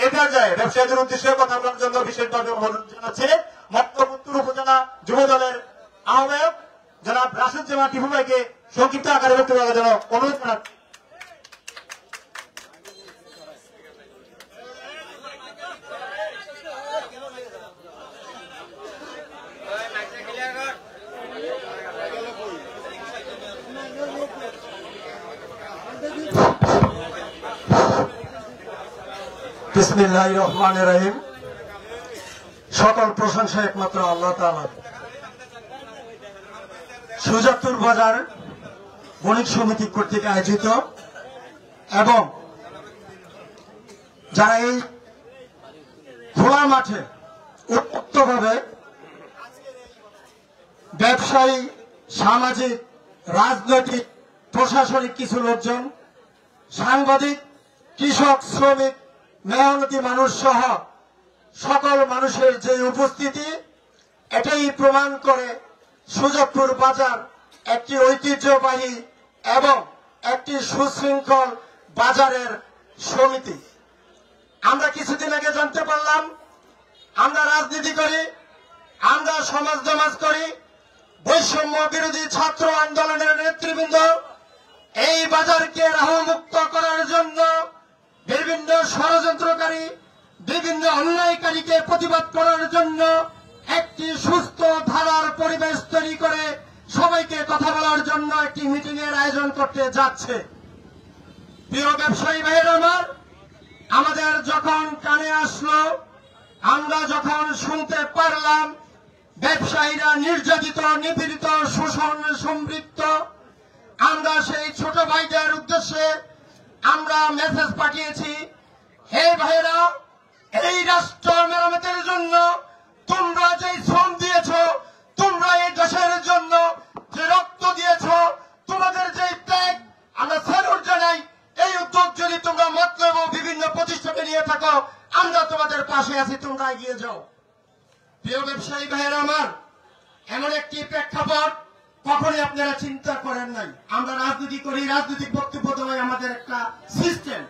Speaker 2: এই পর্যায়ে ব্যবসায়ীদের উদ্দেশ্যে কথা বলার জন্য বিশেষভাবে অনুরোধ জানাচ্ছি মক্তবুত্তর উপজেলা যুব দলের আহ্বায়ক জনাব রাশেদুজ্জামান টিপু ভাইকে সংক্ষিপ্ত আকারে বক্তব্য দেওয়ার জন্য অনুরোধ জানাচ্ছি।
Speaker 6: বিসমিল্লাহির রহমানির রহিম। সকল প্রশংসা একমাত্র আল্লাহ তাআলার। সুজাতুর বাজার বণিক সমিতি কর্তৃক আয়োজিত এবং যারা এই খোলা মাঠে উন্মুক্তভাবে ব্যবসায়ী, সামাজিক, রাজনৈতিক, প্রশাসনিক কিছু লোকজন, সাংবাদিক, কৃষক, শ্রমিক, মেহনতি মানুষ সহ সকল মানুষের যে উপস্থিতি, এটাই প্রমাণ করে সুজাতপুর বাজার একটি ঐতিহ্যবাহী এবং একটি সুশৃঙ্খল বাজারের সমিতি। আমরা কিছুদিন আগে জানতে পারলাম, আমরা রাজনীতি করি, আমরা সমাজ করি, বৈষম্য বিরোধী ছাত্র আন্দোলনের নেতৃবৃন্দ এই বাজারকে রাহুমুক্ত করার জন্য বিভিন্ন ষড়যন্ত্রকারী, বিভিন্ন অন্যায়কারীকে প্রতিবাদ করার জন্য একটি সুস্থ ধারার পরিবেশ তৈরি করে সবাইকে কথা বলার জন্য একটি মিটিং এর আয়োজন করতে যাচ্ছে। প্রিয় ব্যবসায়ী ভাইয়ের আমার, আমাদের যখন কানে আসলো, আমরা যখন শুনতে পারলাম ব্যবসায়ীরা নির্যাতিত, নিপীড়িত, শোষণ সমৃদ্ধ, আমরা সেই ছোট ভাইদের উদ্দেশ্যে আমরা মেসেজ পাঠিয়েছি, হে ভাইরা, এই রাষ্ট্র মেরামতের জন্য তোমরা যে শ্রম দিয়েছ, তোমরা এই দেশের জন্য যে রক্ত দিয়েছ, তোমাদের যে ত্যাগ, আমরা স্যালুট জানাই। এই উদ্যোগ যদি তোমরা মতলব বিভিন্ন প্রতিষ্ঠানে নিয়ে থাকো, আমরা তোমাদের পাশে আছি, তোমরা এগিয়ে যাও। প্রিয় ব্যবসায়ী ভাইয়েরা আমার, এমন একটি প্রেক্ষাপট কখনই আপনারা চিন্তা করেন নাই। আমরা রাজনীতি করি, রাজনৈতিক বক্তব্য দেওয়াই আমাদের একটা সিস্টেম।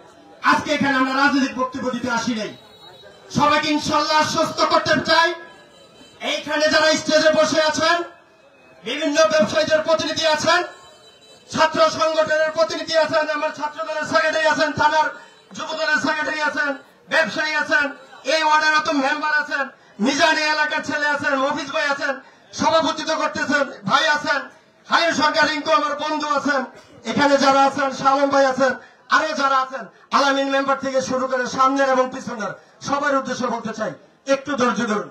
Speaker 6: আজকে এখানে আমরা রাজনৈতিক বক্তব্য দিতে আসি নাই। সবাইকে ইনশাল্লাহ আশ্বস্ত করতে চাই, এইখানে যারা স্টেজে বসে আছেন, বিভিন্ন ব্যবসায়ীদের প্রতিনিধি আছেন, ছাত্র সংগঠনের প্রতিনিধি আছেন, আমার ছাত্র দলের সেক্রেটারি আছেন, থানার যুব দলের সেক্রেটারি আছেন, ব্যবসায়ী আছেন, এই ওয়ার্ডের নতুন মেম্বার আছেন, মিজানি এলাকার ছেলে আছেন, মফিজ ভাই আছেন, সভাপতিত্ব করতেছেন ভাই আছেন, হাইর সরকার রিঙ্কু আমার বন্ধু আছেন, এখানে যারা আছেন শালম ভাই আছেন, আরো যারা আছেন আলামিন মেম্বার থেকে শুরু করে সামনের এবং পিছনের সবার উদ্দেশ্যে বলতে চাই, একটু ধৈর্য ধরুন।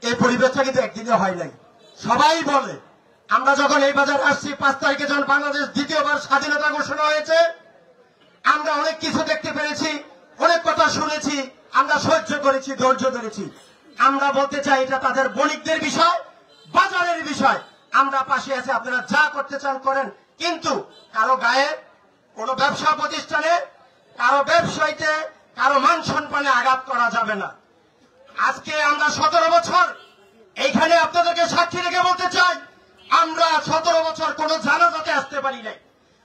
Speaker 6: এই পরিবেশটা কিন্তু একদিনে হয় নাই। সবাই বলে, আমরা যখন এই বাজারে আসছি 5 তারিখে যখন বাংলাদেশ দ্বিতীয়বার স্বাধীনতা ঘোষণা হয়েছে, আমরা অনেক কিছু দেখতে পেরেছি, অনেক কথা শুনেছি, আমরা সহ্য করেছি, ধৈর্য ধরেছি। আমরা বলতে চাই এটা তাদের বণিকদের বিষয়, বাজারের বিষয়। আমরা পাশে আছি, আপনারা যা করতে চান করেন, কিন্তু কারো গায়ে, কোনো ব্যবসা প্রতিষ্ঠানে, কারো ব্যবসায়ীতে, কারো মান সম্মানে আঘাত করা যাবে না। আজকে আমরা 17 বছর এইখানে আপনাদেরকে সাক্ষী রেখে বলতে চাই, আমরা 17 বছর কোনো জানাজাতে আসতে পারি নাই।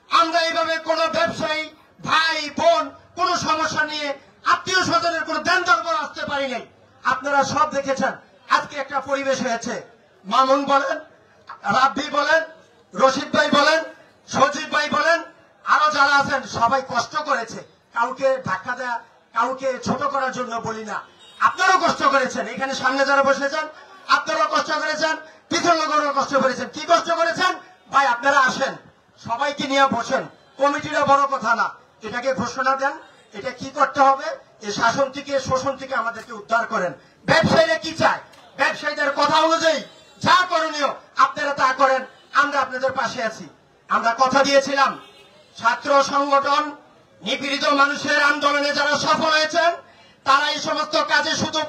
Speaker 6: আমরা এইভাবে কোনো ব্যবসায়ী ভাই বোন কোন সমস্যা নিয়ে আত্মীয় স্বজনের কোন দেন দরবার আসতে পারি নাই। আপনারা সব দেখেছেন, আজকে একটা পরিবেশ হয়েছে। মামুন বলেন, রাব্বি বলেন, রশিদ ভাই বলেন, সজীব ভাই বলেন, আরো যারা আছেন সবাই কষ্ট করেছে। কাউকে ধাক্কা দেয়া, কাউকে ছোট করার জন্য বলি না। আপনারাও কষ্ট করেছেন, এখানে সামনে যারা বসেছেন আপনারাও কষ্ট করেছেন, পিছন লোকেরাও কষ্ট করেছেন। কি কষ্ট করেছেন ভাই? আপনারা আসেন, সবাইকে নিয়ে বসেন। কমিটিটা বড় কথা না, এটাকে ঘোষণা দেন, এটা কি করতে হবে, এই শাসন থেকে শোষণ থেকে আমাদেরকে উদ্ধার করেন। ব্যবসায়ীরা কি চায়? ব্যবসায়ীদের কথা অনুযায়ী যা করণীয় আপনারা তা করেন, আমরা আপনাদের পাশে আছি। আমরা কথা দিয়েছিলাম, ছাত্র সংগঠন, নিপীড়িত মানুষের আন্দোলনে যারা সফল হয়েছেন তারা এই সমস্ত কাজে শুধু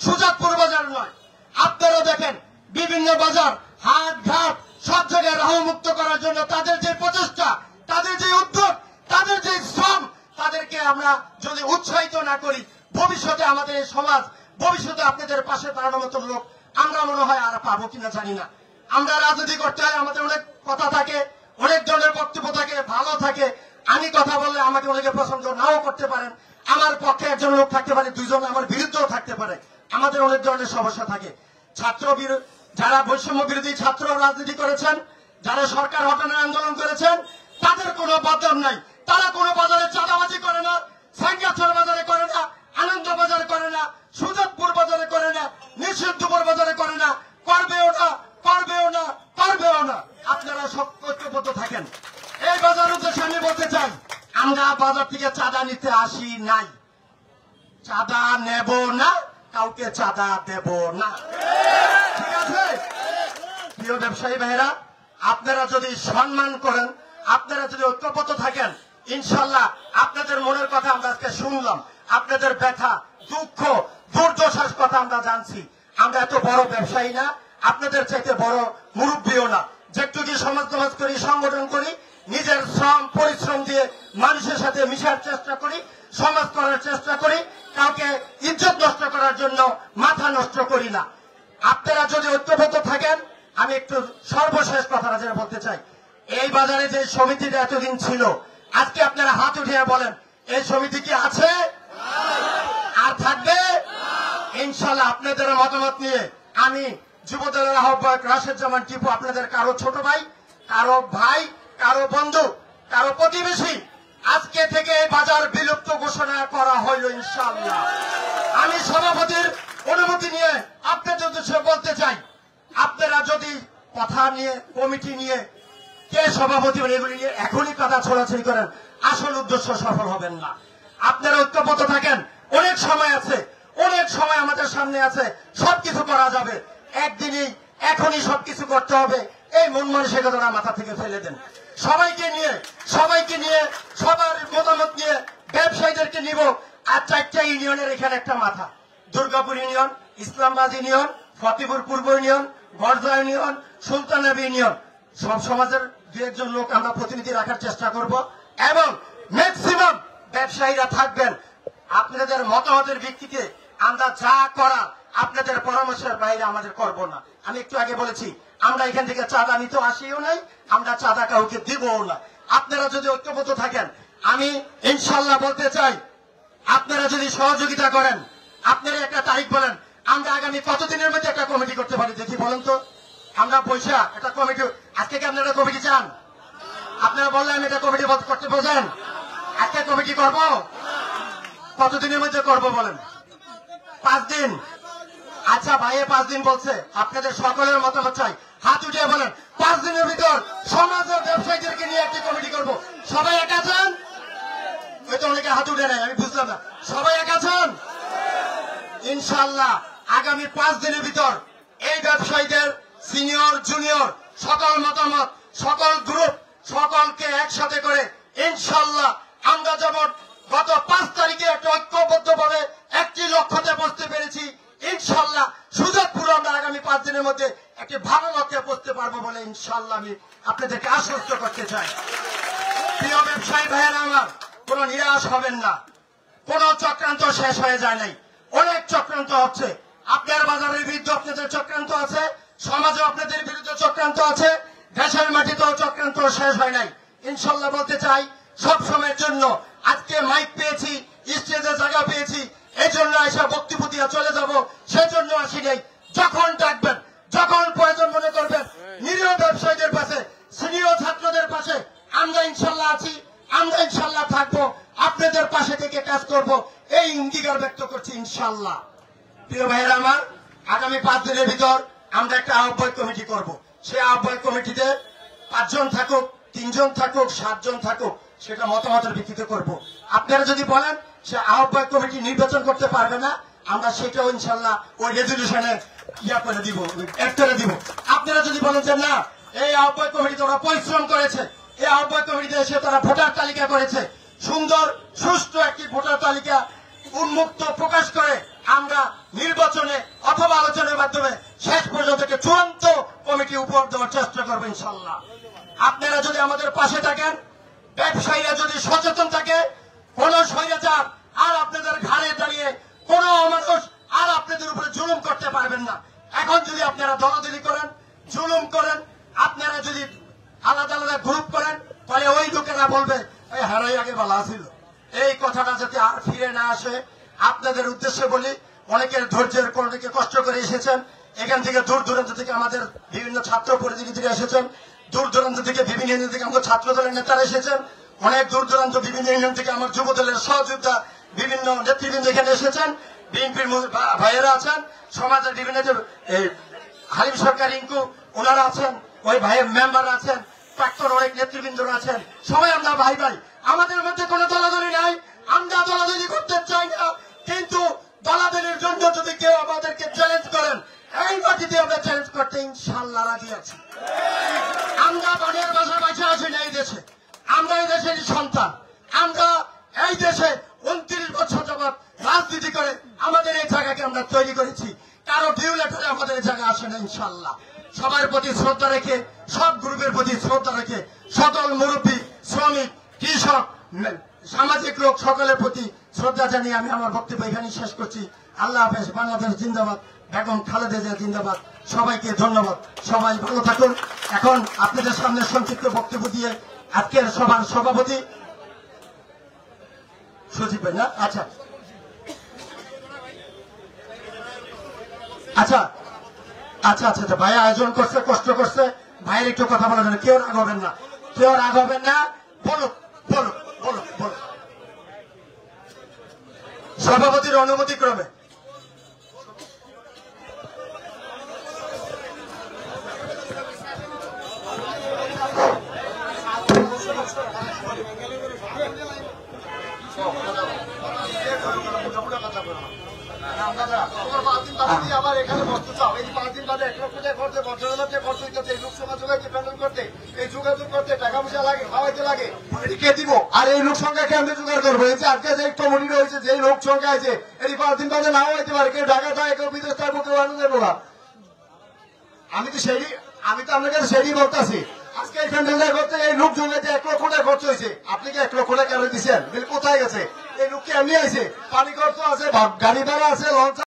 Speaker 6: সুজাতপুর বাজার নয়, আপনারা দেখেন বিভিন্ন বাজার, হাট ঘাট সব জায়গায় রাহুমুক্ত করার জন্য তাদের যে প্রচেষ্টা, তাদের যে উদ্যোগ, তাদের যে শ্রম, তাদেরকে আমরা যদি উৎসাহিত না করি, ভবিষ্যতে আমাদের এই সমাজ, ভবিষ্যতে আপনাদের পাশে দাঁড়ানোর মতো লোক আমরা মনে হয় আর পাবো কিনা জানি না। আমরা রাজনীতি করতে হয়, আমাদের অনেক কথা থাকে, অনেক ধরনের বক্তব্য থাকে, ভালো থাকে। আমি কথা বললে আমাকে অনেকে পছন্দ নাও করতে পারেন, আমার পক্ষে একজন লোক থাকতে পারে, দুইজন আমার বিরুদ্ধেও থাকতে পারে। আমাদের অনেক ধরনের সমস্যা থাকে। ছাত্র যারা বৈষম্য বিরোধী ছাত্র রাজনীতি করেছেন, যারা সরকার হটানোর আন্দোলন করেছেন, তাদের কোনো বদনাম নাই। তারা কোনো বাজারে চাঁদাবাজি করে না, সাঙ্গাছড় বাজারে করে না, আনন্দ বাজারে করে না, সুজাতপুর বাজারে করে না, নিষিদ্ধপুর বাজারে করে না, করবেও না, করবেও না, করবেও না। আপনারা ঐক্যবদ্ধ থাকেন। এই বাজার উদ্দেশ্যে আমি বলতে চাই, আমরা বাজার থেকে চাঁদা নিতে আসি নাই।
Speaker 1: নেব না, কাউকে চাঁদা দেব না। ঠিক আছে প্রিয় ব্যবসায়ী ভাইরা, আপনারা যদি সম্মান করেন, আপনারা যদি ঐক্যবদ্ধ থাকেন, ইনশাল্লাহ আপনাদের মনের কথা আমরা আজকে শুনলাম, আপনাদের ব্যথা দুঃখ দুর্দশার কথা আমরা জানছি। আমরা এত বড় ব্যবসায়ী না, আপনাদের চাইতে বড় মুরব্বীও না, যেটুকু সমাজ করি, সংগঠন করি, নিজের শ্রম পরিশ্রম দিয়ে মানুষের সাথে মিশার চেষ্টা করি, সমাজ করার চেষ্টা করি, কাউকে ইজ্জত নষ্ট করার জন্য মাথা নষ্ট করি না। আপনারা যদি ঐক্যবদ্ধ থাকেন, আমি একটু সর্বশেষ কথাটা যেটা বলতে চাই, এই বাজারে যে সমিতিটা এতদিন ছিল, আজকে আপনারা হাত উঠিয়ে বলেন এই সমিতি কি আছে আর থাকবে? ইনশাল্লাহ আপনাদের মতামত নিয়ে আমি যুবদলের আহ্বায়ক রাশেদ জামান টিপু, আপনাদের কারো ছোট ভাই, কারো ভাই, কারো বন্ধু, কারো প্রতিবেশী, আজকে থেকে এই বাজার বিলুপ্ত ঘোষণা করা হইল ইনশাআল্লাহ। আমি সভাপতির অনুমতি নিয়ে আপনাদের উদ্দেশ্যে বলতে চাই, আপনারা যদি কথা নিয়ে, কমিটি নিয়ে, কে সভাপতি এগুলি নিয়ে এখনই কথা ছড়াছড়ি করেন, আসল উদ্দেশ্য সফল হবেন না। আপনারা ঐক্যবদ্ধ থাকেন, অনেক সময় আছে, অনেক সময় আমাদের সামনে আছে, সবকিছু করা যাবে। একদিনই এখনই সবকিছু করতে হবে, এই মন মানসিকতা মাথা থেকে ফেলে দেন। সবাইকে নিয়ে সবার মতামত নিয়ে ব্যবসায়ীদেরকে নিব। আর 4টা ইউনিয়নের এখানে একটা মাথা, দুর্গাপুর ইউনিয়ন, ইসলামবাদ ইউনিয়ন, ফতেপুর পূর্ব ইউনিয়ন, বর্জা ইউনিয়ন, সুলতানবী ইউনিয়ন, সব সমাজের 2-1 জন লোক আমরা প্রতিনিধি রাখার চেষ্টা করব এবং ম্যাক্সিমাম ব্যবসায়ীরা থাকবেন। আপনাদের মতামতের ভিত্তিতে আমরা যা করা আপনাদের পরামর্শের বাইরে আমাদের করব না। আমি একটু আগে বলেছি, আমরা এখান থেকে চাঁদা নিতে আসিও নাই, আমরা চাঁদা কাউকে দিবও না। আপনারা যদি ঐক্যবদ্ধ থাকেন, আমি ইনশাল্লাহ বলতে চাই, আপনারা যদি সহযোগিতা করেন, আপনারা একটা তারিখ বলেন, আমরা আগামী কতদিনের মধ্যে একটা কমিটি করতে পারি দেখি বলেন তো। আমরা পয়সা একটা কমিটি, আজকে কি আপনারা কমিটি চান? আপনারা বললেন আমি এটা কমিটি করতে বোঝেন, আজকে কমিটি করব, কতদিনের মধ্যে করব বলেন? 5 দিন। আচ্ছা ভাই 5 দিন বলছে, আপনাদের সকলের মতামত চাই, হাত উঠিয়ে বলেন 5 দিনের ভিতর সমাজের ব্যবসায়ীদেরকে নিয়ে একটি কমিটি করব। সবাই একা চান? হয়তো অনেকে হাত উঠে নেয়, আমি বুঝলাম না, সবাই একা চান? ইনশাল্লাহ আগামী 5 দিনের ভিতর এই ব্যবসায়ীদের সিনিয়র জুনিয়র সকল মতামত, সকল গ্রুপ, সকলকে একসাথে করে ইনশাল্লাহ আমরা যেমন গত 5 তারিখে একটা ঐক্যবদ্ধভাবে একটি লক্ষ্যতে পৌঁছতে পেরেছি, ইনশাল্লাহ সুযোগপুর আমরা আগামী 5 দিনের মধ্যে একটি ভালো লক্ষ্যে পৌঁছতে পারবো বলে ইনশাল্লাহ আমি আপনাদেরকে আশ্বস্ত করতে চাই। প্রিয় ব্যবসায়ী ভাইয়েরা আমার, কোন নিরাশ হবেন না, কোন চক্রান্ত শেষ হয়ে যায় নাই, অনেক চক্রান্ত হচ্ছে। আপনার বাজারের বিরুদ্ধে আপনাদের চক্রান্ত আছে, সমাজে আপনাদের বিরুদ্ধে চক্রান্ত আছে, দেশের মাটিতেও চক্রান্ত শেষ হয় নাই। ইনশাল্লাহ বলতে চাই, সব সময়ের জন্য আজকে মাইক পেয়েছি, স্টেজে জায়গা পেয়েছি, এই জন্য এসে বক্তব্য দিয়ে চলে যাব, সেজন্য আসি নাই। যখন ডাকবেন, যখন প্রয়োজন মনে করবেন, নিরীহ ব্যবসায়ীদের পাশে, সিনিয়র ছাত্রদের পাশে আমরা ইনশাল্লাহ আছি, আমরা ইনশাল্লাহ থাকবো, আপনাদের পাশে থেকে কাজ করব, এই অঙ্গীকার ব্যক্ত করছি ইনশাল্লাহ। প্রিয় ভাইয়েরা আমার, আগামী 5 দিনের ভিতর আমরা একটা আহ্বায়ক কমিটি করব। সেই আহ্বায়ক কমিটিতে 5 জন থাকুক, 3 জন থাকুক, 7 জন থাকুক, সেটা মতামতের ভিত্তিতে করব। আপনারা যদি বলেন সে আহ্বায়ক কমিটি নির্বাচন করতে পারবে না, আমরা সেটাও ইনশাল্লাহ ওই রেজলিউশনে করে দিব, অ্যাড করে দিব। আপনারা যদি বলেন যে না, এই আহ্বায়ক কমিটিতে ওরা পরিশ্রম করেছে, এই আহ্বায়ক কমিটিতে এসে তারা ভোটার তালিকা করেছে, সুন্দর সুষ্ঠু একটি ভোটার তালিকা উন্মুক্ত প্রকাশ করে আমরা নির্বাচনে অথবা আলোচনার মাধ্যমে শেষ পর্যন্ত চূড়ান্ত কমিটি উপহার দেওয়ার চেষ্টা করবো ইনশাল্লাহ। আপনারা যদি আমাদের পাশে থাকেন, ব্যবসায়ীরা যদি সচেতন থাকে, কোন স্বৈরাচার আর আপনাদের ঘাড়ে দাঁড়িয়ে কোন মানুষ আর আপনাদের উপরে জুলুম করতে পারবেন না। এখন যদি আপনারা দলাদলি করেন, জুলুম করেন, আপনারা যদি আলাদা আলাদা গ্রুপ করেন, তাহলে ওই লোকেরা বলবে এই হারাই আগে বলা ছিল। এই কথাটা যাতে আর ফিরে না আসে আপনাদের উদ্দেশ্যে বলি, অনেকের ধৈর্যের অনেকে কষ্ট করে এসেছেন, এখান থেকে দূর দূরান্ত থেকে আমাদের বিভিন্ন ছাত্র প্রতিনিধিরা এসেছেন, দূর দূরান্ত থেকে বিভিন্ন ইউনিয়ন থেকে আমাদের ছাত্র দলের নেতারা এসেছেন, অনেক দূর দূরান্ত বিভিন্ন ইউনিয়ন থেকে আমার যুব দলের সহযোদ্ধা বিভিন্ন নেতৃবৃন্দ এখানে এসেছেন, বিএনপির ভাইয়েরা আছেন, সমাজের বিভিন্ন হালিম সরকার ইঙ্কু ওনারা আছেন, ওই ভাইয়ের মেম্বার আছেন, প্রাক্তন অনেক নেতৃবৃন্দরা আছেন, সবাই আমরা ভাই ভাই, আমাদের মধ্যে কোনো দলাদলি নাই, আমরা দলাদলি করতে চাই না, কিন্তু বালাদের জন্য যদি কেউ আমাদেরকে চ্যালেঞ্জ করেন, এই মাটিতে আমরা চ্যালেঞ্জ করতে ইনশাল্লাহ রাজি আছি। আমরা বাড়ির বাসা বাসা আছি না এই দেশে, আমরা এই দেশের সন্তান। আমরা এই দেশে 29 বছর যাবৎ রাজনীতি করে আমাদের এই জায়গাকে আমরা তৈরি করেছি। কারো ডিউ লেটারে আমাদের এই জায়গা আসে না ইনশাল্লাহ। সবার প্রতি শ্রদ্ধা রেখে, সব গ্রুপের প্রতি শ্রদ্ধা রেখে, সকল মুরব্বী, শ্রমিক, কৃষক, সামাজিক লোক সকলের প্রতি শ্রদ্ধা জানিয়ে আমি আমার বক্তব্য এখানে শেষ করছি। আল্লাহ হাফেজ। বাংলাদেশ জিন্দাবাদ। বেগম খালেদা জিয়া জিন্দাবাদ। সবাইকে ধন্যবাদ। সবাই ভালো থাকুন। এখন আপনাদের সামনে সংক্ষিপ্ত বক্তব্য দিয়ে আজকের সভার সভাপতি সচিব ভাই না? আচ্ছা আচ্ছা আচ্ছা আচ্ছা আচ্ছা ভাই আয়োজন করছে, কষ্ট করছে, ভাইয়ের একটু কথা বলা যাবে। কেউ রাগ হবেন না, কেউ রাগ হবেন না। বলুন বলুন বলুন বলুন। সভাপতির অনুমতি ক্রমে আবার এখানে বসতে চাও, এই 5 দিন বাদে 1 লক্ষ টাকা খরচে, 50 হাজার টাকা খরচ হইতেছে এই লোকসভা যোগাইতে, প্যানেল করতে, এই যোগাযোগ করতে, টাকা পয়সা লাগে, খাওয়াইতে লাগে, কে দিব? আর এই লোক সংখ্যাকে আমরা জোগাড় করবো। এই যে আজকে যে কমিটি রয়েছে, যে লোক সংখ্যা আছে, এই 5 দিন বাদে নাও হইতে পারে, কেউ ঢাকা থাকে, কেউ বিদেশ থাকবো, কেউ আনন্দ দেবো না। আমি তো আপনার কাছে সেটাই বলতেছি। আজকে এই প্যান্ডেলটা করতে এই লোক জমাইতে 1 লক্ষ টাকা খরচ হয়েছে। আপনি কি 1 লক্ষ টাকা কেন দিচ্ছেন? কোথায় গেছে? এই লোক কি এমনি আছে? পানি খরচ আছে, গাড়ি ভাড়া আছে, লঞ্চ